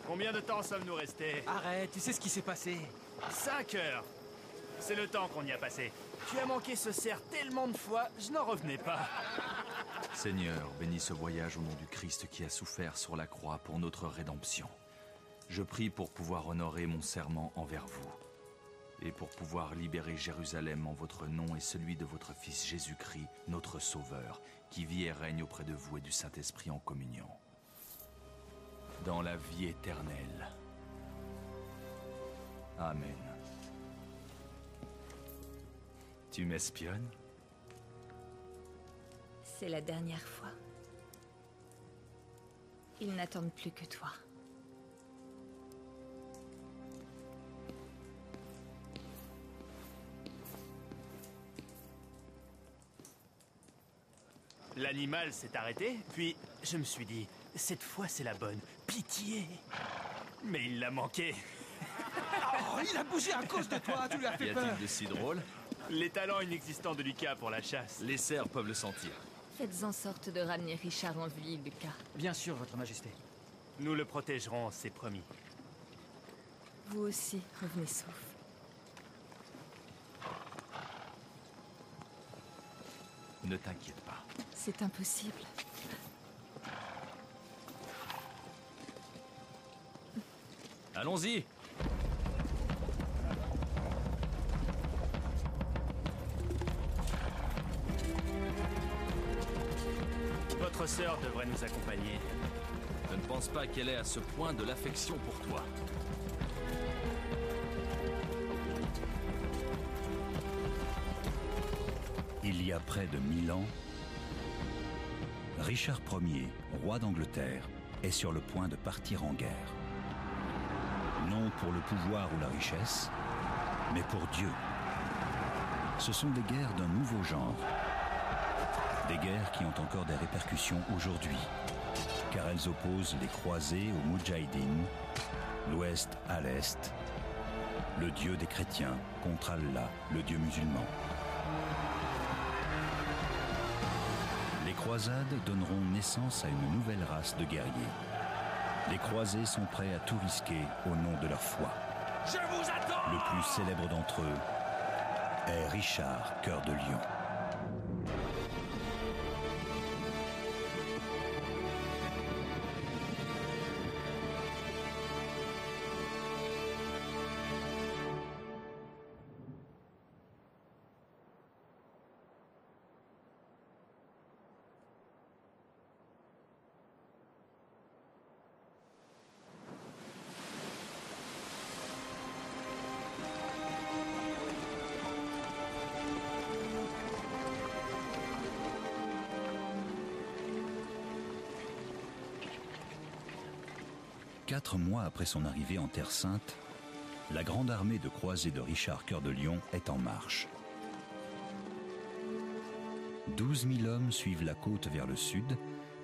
Combien de temps sommes-nous restés? Arrête, tu sais ce qui s'est passé? 5 heures. C'est le temps qu'on y a passé. Tu as manqué ce cerf tellement de fois, je n'en revenais pas. Seigneur, bénis ce voyage au nom du Christ qui a souffert sur la croix pour notre rédemption. Je prie pour pouvoir honorer mon serment envers vous et pour pouvoir libérer Jérusalem en votre nom et celui de votre Fils Jésus-Christ, notre Sauveur, qui vit et règne auprès de vous et du Saint-Esprit en communion. Dans la vie éternelle. Amen. Tu m'espionnes? C'est la dernière fois. Ils n'attendent plus que toi. L'animal s'est arrêté, puis je me suis dit, cette fois c'est la bonne, pitié. Mais il l'a manqué. Oh, il a bougé à cause de toi, tu lui as Y fait peur. a-t-il de si drôle? Les talents inexistants de Lucas pour la chasse. Les cerfs peuvent le sentir. Faites en sorte de ramener Richard en vie, Lucas. Bien sûr, votre majesté. Nous le protégerons, c'est promis. Vous aussi, revenez sauf. Ne t'inquiète pas. C'est impossible. Allons-y! Votre sœur devrait nous accompagner. Je ne pense pas qu'elle ait à ce point de l'affection pour toi. Il y a près de 1000 ans, Richard Ier, roi d'Angleterre, est sur le point de partir en guerre. Non pour le pouvoir ou la richesse, mais pour Dieu. Ce sont des guerres d'un nouveau genre. Des guerres qui ont encore des répercussions aujourd'hui, car elles opposent les croisés aux Moudjahidines, l'Ouest à l'Est, le Dieu des chrétiens contre Allah, le Dieu musulman. Les croisades donneront naissance à une nouvelle race de guerriers. Les croisés sont prêts à tout risquer au nom de leur foi. Je vous attends! Le plus célèbre d'entre eux est Richard Cœur de Lion. Quatre mois après son arrivée en Terre Sainte, la grande armée de croisés de Richard Cœur de Lion est en marche. 12 000 hommes suivent la côte vers le sud,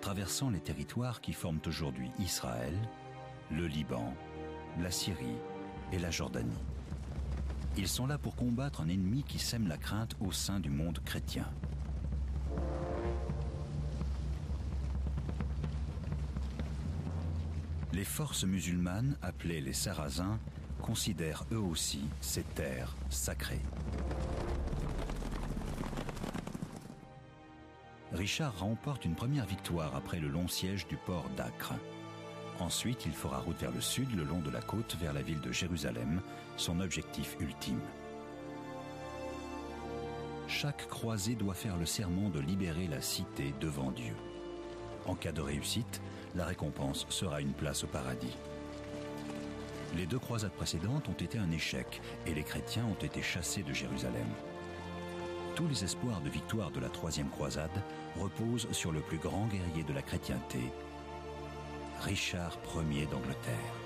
traversant les territoires qui forment aujourd'hui Israël, le Liban, la Syrie et la Jordanie. Ils sont là pour combattre un ennemi qui sème la crainte au sein du monde chrétien. Les forces musulmanes, appelées les Sarrasins, considèrent eux aussi ces terres sacrées. Richard remporte une première victoire après le long siège du port d'Acre. Ensuite, il fera route vers le sud, le long de la côte, vers la ville de Jérusalem, son objectif ultime. Chaque croisé doit faire le serment de libérer la cité devant Dieu. En cas de réussite, la récompense sera une place au paradis. Les deux croisades précédentes ont été un échec et les chrétiens ont été chassés de Jérusalem. Tous les espoirs de victoire de la troisième croisade reposent sur le plus grand guerrier de la chrétienté, Richard Ier d'Angleterre.